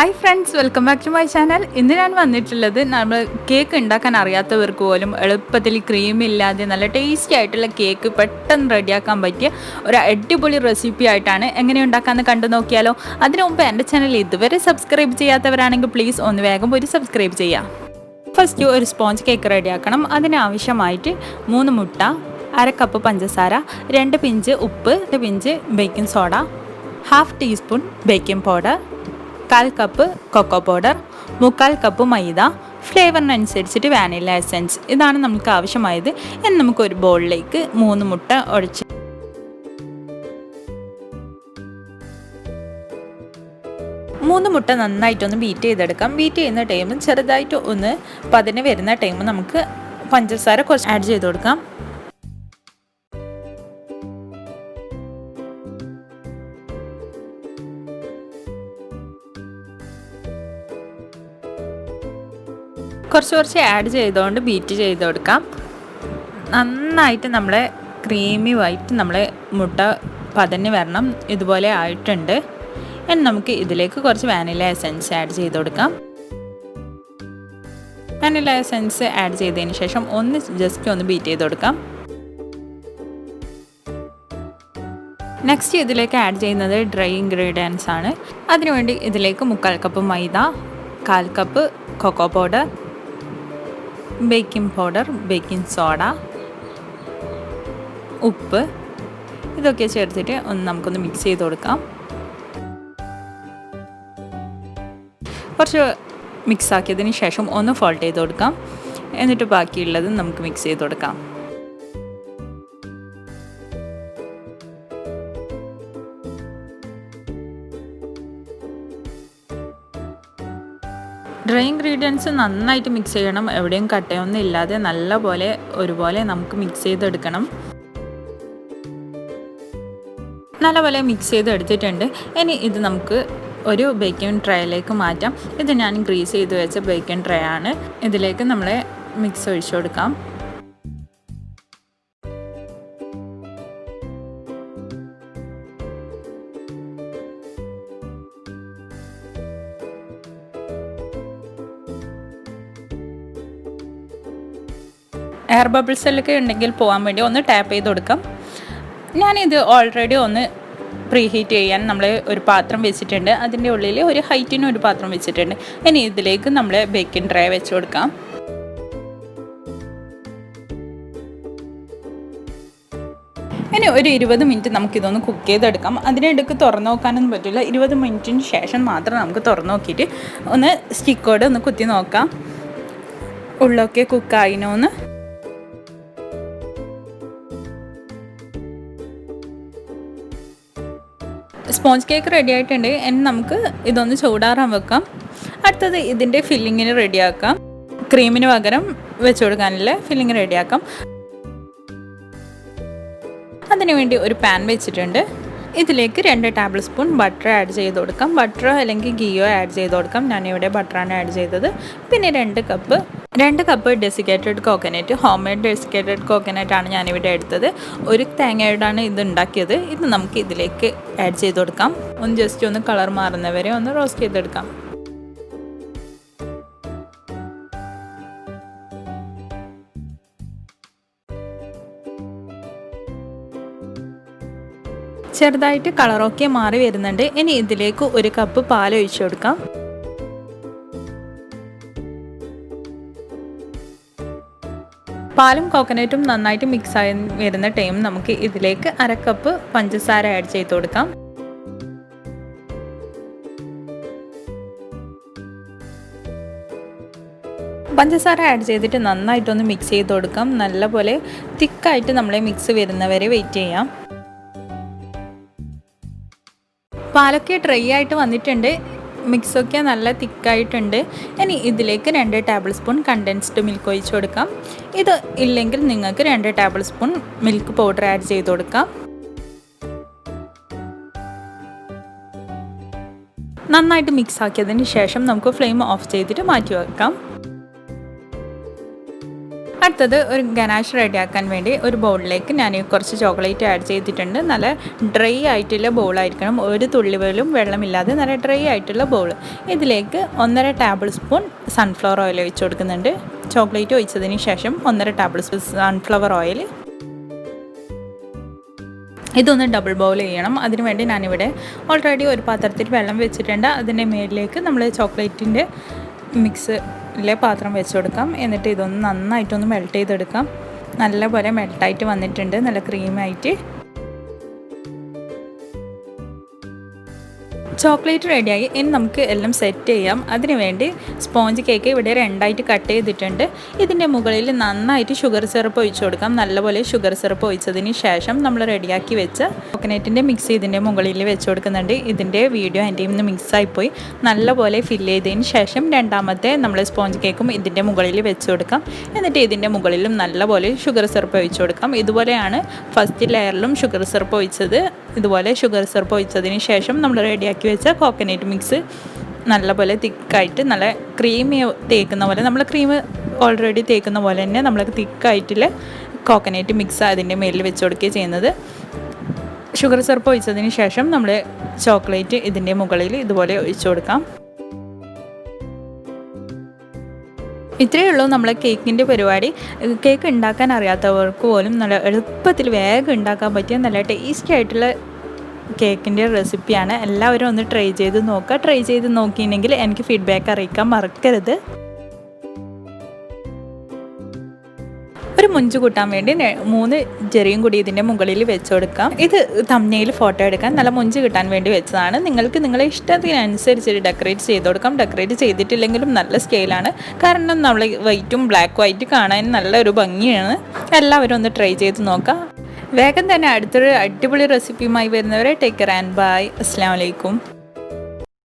Hi friends, welcome back to my channel. ഇന്ന് ഞാൻ വന്നിട്ടുള്ളത് നമ്മൾ കേക്ക് ഉണ്ടാക്കാൻ അറിയാത്തവർക്ക് പോലും എളുപ്പത്തിൽ ക്രീമില്ലാതെ നല്ല ടേസ്റ്റി ആയിട്ടുള്ള കേക്ക് പെട്ടെന്ന് റെഡിയാക്കാൻ പറ്റിയ ഒരു അടിപൊളി റെസിപ്പി ആയിട്ടാണ്. എങ്ങനെ ഉണ്ടാക്കാമെന്ന് കണ്ടു നോക്കിയാലോ. അതിനു മുമ്പ് എൻ്റെ ചാനൽ ഇതുവരെ സബ്സ്ക്രൈബ് ചെയ്യാത്തവരാണെങ്കിൽ പ്ലീസ് ഒന്ന് വേഗം പോയി സബ്സ്ക്രൈബ് ചെയ്യാം. ഫസ്റ്റ് ഒരു സ്പോഞ്ച് കേക്ക് റെഡിയാക്കണം. അതിനാവശ്യമായിട്ട് 3 മുട്ട, 1/2 കപ്പ് പഞ്ചസാര, 2 പിഞ്ച് ഉപ്പ്, 1 pinch baking soda, 1/2 teaspoon baking powder, 1/4 cup cocoa powder, 3/4 cup maida, ഫ്ലേവറിനനുസരിച്ചിട്ട് വാനില എസൻസ്. ഇതാണ് നമുക്ക് ആവശ്യമായത്. ഇനി നമുക്കൊരു ബൗളിലേക്ക് 3 മുട്ട ഉടച്ച് 3 മുട്ട നന്നായിട്ടൊന്ന് ബീറ്റ് ചെയ്തെടുക്കാം. ബീറ്റ് ചെയ്യുന്ന ടൈം ചെറുതായിട്ട് ഒന്ന് പതിന് വരുന്ന ടൈം നമുക്ക് പഞ്ചസാര കുറച്ച് ആഡ് ചെയ്ത് കൊടുക്കാം. കുറച്ച് ആഡ് ചെയ്തുകൊണ്ട് ബീറ്റ് ചെയ്ത് കൊടുക്കാം. നന്നായിട്ട് നമ്മളെ ക്രീമി വൈറ്റ് നമ്മളെ മുട്ട പതഞ്ഞ് വരണം. ഇതുപോലെ ആയിട്ടുണ്ട്. ഇനി നമുക്ക് ഇതിലേക്ക് കുറച്ച് വാനില എസൻസ് ആഡ് ചെയ്ത് കൊടുക്കാം. വാനില എസൻസ് ആഡ് ചെയ്തതിന് ശേഷം ജസ്റ്റ് ഒന്ന് ബീറ്റ് ചെയ്ത് കൊടുക്കാം. നെക്സ്റ്റ് ഇതിലേക്ക് ആഡ് ചെയ്യുന്നത് ഡ്രൈ ഇൻഗ്രീഡിയൻസ് ആണ്. അതിനുവേണ്ടി ഇതിലേക്ക് 3/4 കപ്പ് മൈദ, 1/4 cup cocoa powder, baking powder, baking soda, ഉപ്പ്, ഇതൊക്കെ ചേർത്തിട്ട് നമുക്കൊന്ന് മിക്സ് ചെയ്ത് കൊടുക്കാം. കുറച്ച് മിക്സ് ആക്കിയതിന് ശേഷം ഒന്ന് ഫോൾഡ് ചെയ്ത് കൊടുക്കാം. എന്നിട്ട് ബാക്കിയുള്ളത് നമുക്ക് മിക്സ് ചെയ്ത് കൊടുക്കാം. ഡ്രൈ ഇൻഗ്രീഡിയൻസ് നന്നായിട്ട് മിക്സ് ചെയ്യണം. എവിടെയും കട്ടയൊന്നും ഇല്ലാതെ നല്ലപോലെ ഒരുപോലെ നമുക്ക് മിക്സ് ചെയ്തെടുക്കണം. നല്ലപോലെ മിക്സ് ചെയ്തെടുത്തിട്ടുണ്ട്. ഇനി ഇത് നമുക്ക് ഒരു ബേക്കിംഗ് ട്രേയിലേക്ക് മാറ്റാം. ഇത് ഞാൻ ഗ്രീസ് ചെയ്ത് വെച്ച ബേക്കിംഗ് ട്രേ ആണ്. ഇതിലേക്ക് നമ്മളെ മിക്സ് ഒഴിച്ചു കൊടുക്കാം. എയർ ബബിൾസൊക്കെ ഉണ്ടെങ്കിൽ പോകാൻ വേണ്ടി ഒന്ന് ടാപ്പ് ചെയ്ത് കൊടുക്കാം. ഞാനിത് ഓൾറെഡി ഒന്ന് പ്രീ ഹീറ്റ് ചെയ്യാൻ നമ്മൾ ഒരു പാത്രം വെച്ചിട്ടുണ്ട്. അതിൻ്റെ ഉള്ളിൽ ഒരു ഹൈറ്റിന് ഒരു പാത്രം വെച്ചിട്ടുണ്ട്. ഇനി ഇതിലേക്ക് നമ്മൾ ബേക്കിംഗ് ട്രേ വെച്ച് കൊടുക്കാം. ഇനി ഒരു 20 മിനിറ്റ് നമുക്കിതൊന്ന് കുക്ക് ചെയ്തെടുക്കാം. അതിനിടയ്ക്ക് തുറന്നു നോക്കാനൊന്നും പറ്റില്ല. 20 മിനിറ്റിന് ശേഷം മാത്രം നമുക്ക് തുറന്നു നോക്കിയിട്ട് ഒന്ന് സ്റ്റിക്കോട് ഒന്ന് കുത്തി നോക്കാം ഉള്ളൊക്കെ കുക്കായിനോന്ന്. സ്പോഞ്ച് കേക്ക് റെഡി ആയിട്ടുണ്ട്. ഇനി നമുക്ക് ഇതൊന്ന് ചൂടാറാൻ വെക്കാം. അടുത്തത് ഇതിൻ്റെ ഫില്ലിങ്ങിന് റെഡിയാക്കാം. ക്രീമിന് പകരം വെച്ച് കൊടുക്കാനുള്ള ഫില്ലിങ് റെഡിയാക്കാം. അതിനുവേണ്ടി ഒരു പാൻ വെച്ചിട്ടുണ്ട്. ഇതിലേക്ക് 2 ടേബിൾ സ്പൂൺ ബട്ടർ ആഡ് ചെയ്ത് കൊടുക്കാം. ബട്ടറോ അല്ലെങ്കിൽ ഗീയോ ആഡ് ചെയ്ത് കൊടുക്കാം. ഞാനിവിടെ ബട്ടറാണ് ആഡ് ചെയ്തത്. പിന്നെ 2 cup desiccated coconut, home made desiccated coconut ആണ് ഞാനിവിടെ എടുത്തത്. ഒരു തേങ്ങയോടാണ് ഇത് ഉണ്ടാക്കിയത്. ഇത് നമുക്ക് ഇതിലേക്ക് ആഡ് ചെയ്ത് കൊടുക്കാം. ജസ്റ്റ് ഒന്ന് കളർ മാറുന്നവരെ ഒന്ന് റോസ്റ്റ് ചെയ്തെടുക്കാം. ചെറുതായിട്ട് കളറൊക്കെ മാറി വരുന്നുണ്ട്. ഇനി ഇതിലേക്ക് 1 കപ്പ് പാൽ ഒഴിച്ചു കൊടുക്കാം. പാലും കോക്കനട്ടും നന്നായിട്ട് മിക്സ് ആയി വരുന്ന ടൈം നമുക്ക് ഇതിലേക്ക് 1/2 കപ്പ് പഞ്ചസാര ആഡ് ചെയ്ത് കൊടുക്കാം. പഞ്ചസാര ആഡ് ചെയ്തിട്ട് നന്നായിട്ടൊന്ന് മിക്സ് ചെയ്ത് കൊടുക്കാം. നല്ലപോലെ തിക്കായിട്ട് നമ്മളെ മിക്സ് വരുന്നവരെ വെയിറ്റ് ചെയ്യാം. പാലൊക്കെ ഡ്രൈ ആയിട്ട് വന്നിട്ടുണ്ട്. മിക്സൊക്കെ നല്ല തിക്കായിട്ടുണ്ട്. ഇനി ഇതിലേക്ക് 2 ടേബിൾ സ്പൂൺ കണ്ടൻസ്ഡ് മിൽക്ക് ഒഴിച്ച് കൊടുക്കാം. ഇത് ഇല്ലെങ്കിൽ നിങ്ങൾക്ക് 2 table spoon milk powder add ചെയ്ത് കൊടുക്കാം. നന്നായിട്ട് മിക്സ് ആക്കിയതിന് ശേഷം നമുക്ക് ഫ്ലെയിം ഓഫ് ചെയ്തിട്ട് മാറ്റി വെക്കാം. അടുത്തത് ഒരു ഗനാഷ് റെഡിയാക്കാൻ വേണ്ടി ഒരു ബൗളിലേക്ക് ഞാൻ കുറച്ച് ചോക്ലേറ്റ് ആഡ് ചെയ്തിട്ടുണ്ട്. നല്ല ഡ്രൈ ആയിട്ടുള്ള ബൗളായിരിക്കണം, ഒരു തുള്ളി പോലും വെള്ളമില്ലാതെ നല്ല ഡ്രൈ ആയിട്ടുള്ള ബൗൾ. ഇതിലേക്ക് 1.5 ടേബിൾ സ്പൂൺ സൺഫ്ലവർ ഓയിൽ ഒഴിച്ച് കൊടുക്കുന്നുണ്ട്. ചോക്ലേറ്റ് ഒഴിച്ചതിന് ശേഷം 1.5 ടേബിൾ സ്പൂൺ സൺഫ്ലവർ ഓയിൽ. ഇതൊന്ന് ഡബിൾ ബോയിൽ ചെയ്യണം. അതിനുവേണ്ടി ഞാനിവിടെ ഓൾറെഡി ഒരു പാത്രത്തിൽ വെള്ളം വെച്ചിട്ടുണ്ട്. അതിൻ്റെ മേലിലേക്ക് നമ്മൾ ചോക്ലേറ്റിൻ്റെ മിക്സിലെ പാത്രം വെച്ച് കൊടുക്കാം. എന്നിട്ട് ഇതൊന്ന് നന്നായിട്ടൊന്ന് മെൽറ്റ് ചെയ്തെടുക്കാം. നല്ലപോലെ മെൽട്ടായിട്ട് വന്നിട്ടുണ്ട്, നല്ല ക്രീമായിട്ട്. ചോക്ലേറ്റ് റെഡിയായി. ഇനി നമുക്ക് എല്ലാം സെറ്റ് ചെയ്യാം. അതിനുവേണ്ടി സ്പോഞ്ച് കേക്ക് ഇവിടെ 2ആയിട്ട് കട്ട് ചെയ്തിട്ടുണ്ട്. ഇതിൻ്റെ മുകളിൽ നന്നായിട്ട് ഷുഗർ സിറപ്പ് ഒഴിച്ച് കൊടുക്കാം. നല്ലപോലെ ഷുഗർ സിറപ്പ് ഒഴിച്ചതിന് ശേഷം നമ്മൾ റെഡിയാക്കി വെച്ച കോക്കനറ്റിൻ്റെ മിക്സ് ഇതിൻ്റെ മുകളിൽ വെച്ച് കൊടുക്കുന്നുണ്ട്. ഇതിൻ്റെ വീഡിയോ എൻ്റെ ഇന്ന് മിക്സായിപ്പോയി. നല്ലപോലെ ഫില്ല് ചെയ്തതിന് ശേഷം രണ്ടാമത്തെ നമ്മൾ സ്പോഞ്ച് കേക്കും ഇതിൻ്റെ മുകളിൽ വെച്ച് കൊടുക്കാം. എന്നിട്ട് ഇതിൻ്റെ മുകളിലും നല്ലപോലെ ഷുഗർ സിറപ്പ് ഒഴിച്ച് കൊടുക്കാം. ഇതുപോലെയാണ് ഫസ്റ്റ് ലെയറിലും ഷുഗർ സിറപ്പ് ഒഴിച്ചത്. ഇതുപോലെ ഷുഗർ സിറപ്പ് ഒഴിച്ചതിന് ശേഷം നമ്മൾ റെഡിയാക്കി വെച്ച കോക്കനട്ട് മിക്സ് നല്ലപോലെ തിക്കായിട്ട് നല്ല ക്രീമി തേക്കുന്ന പോലെ, നമ്മൾ ക്രീം ഓൾറെഡി തേക്കുന്ന പോലെ തന്നെ നമ്മൾ തിക്കായിട്ടുള്ള കോക്കനട്ട് മിക്സ് അതിൻ്റെ മേലിൽ വെച്ച് കൊടുക്കുകയാണ് ചെയ്യുന്നത്. ഷുഗർ സിറപ്പ് ഒഴിച്ചതിന് ശേഷം നമ്മൾ ചോക്ലേറ്റ് ഇതിൻ്റെ മുകളിൽ ഇതുപോലെ ഒഴിച്ചു കൊടുക്കാം. ഇത്രയേ ഉള്ളൂ നമ്മളെ കേക്കിൻ്റെ പരിപാടി. കേക്ക് ഉണ്ടാക്കാൻ അറിയാത്തവർക്ക് പോലും നല്ല എളുപ്പത്തിൽ വേഗം ഉണ്ടാക്കാൻ പറ്റിയ നല്ല ടേസ്റ്റി ആയിട്ടുള്ള കേക്കിൻ്റെ റെസിപ്പിയാണ്. എല്ലാവരും ഒന്ന് ട്രൈ ചെയ്ത് നോക്കുക. ട്രൈ ചെയ്ത് നോക്കിയിട്ടുണ്ടെങ്കിൽ എനിക്ക് ഫീഡ്ബാക്ക് അറിയിക്കാൻ മറക്കരുത്. ഒരു മുഞ്ച് കൂട്ടാൻ വേണ്ടി 3 ചെറിയും കൂടി ഇതിൻ്റെ മുകളിൽ വെച്ച് കൊടുക്കാം. ഇത് തംബ്നെയിൽ ഫോട്ടോ എടുക്കാൻ നല്ല മുഞ്ച് കിട്ടാൻ വേണ്ടി വെച്ചതാണ്. നിങ്ങൾക്ക് നിങ്ങളെ ഇഷ്ടത്തിനനുസരിച്ച് ഡെക്കറേറ്റ് ചെയ്ത് കൊടുക്കാം. ഡെക്കറേറ്റ് ചെയ്തിട്ടില്ലെങ്കിലും നല്ല സ്കെയിലാണ്, കാരണം നമ്മൾ വൈറ്റും ബ്ലാക്കും ആയിട്ട് കാണാൻ നല്ലൊരു ഭംഗിയാണ്. എല്ലാവരും ഒന്ന് ട്രൈ ചെയ്ത് നോക്കാം. വേഗം തന്നെ അടുത്തൊരു അടിപൊളി റെസിപ്പിയുമായി വരുന്നവരെ ടേക്ക് കെയർ ആൻഡ് ബൈ. അസ്സലാമു അലൈക്കും.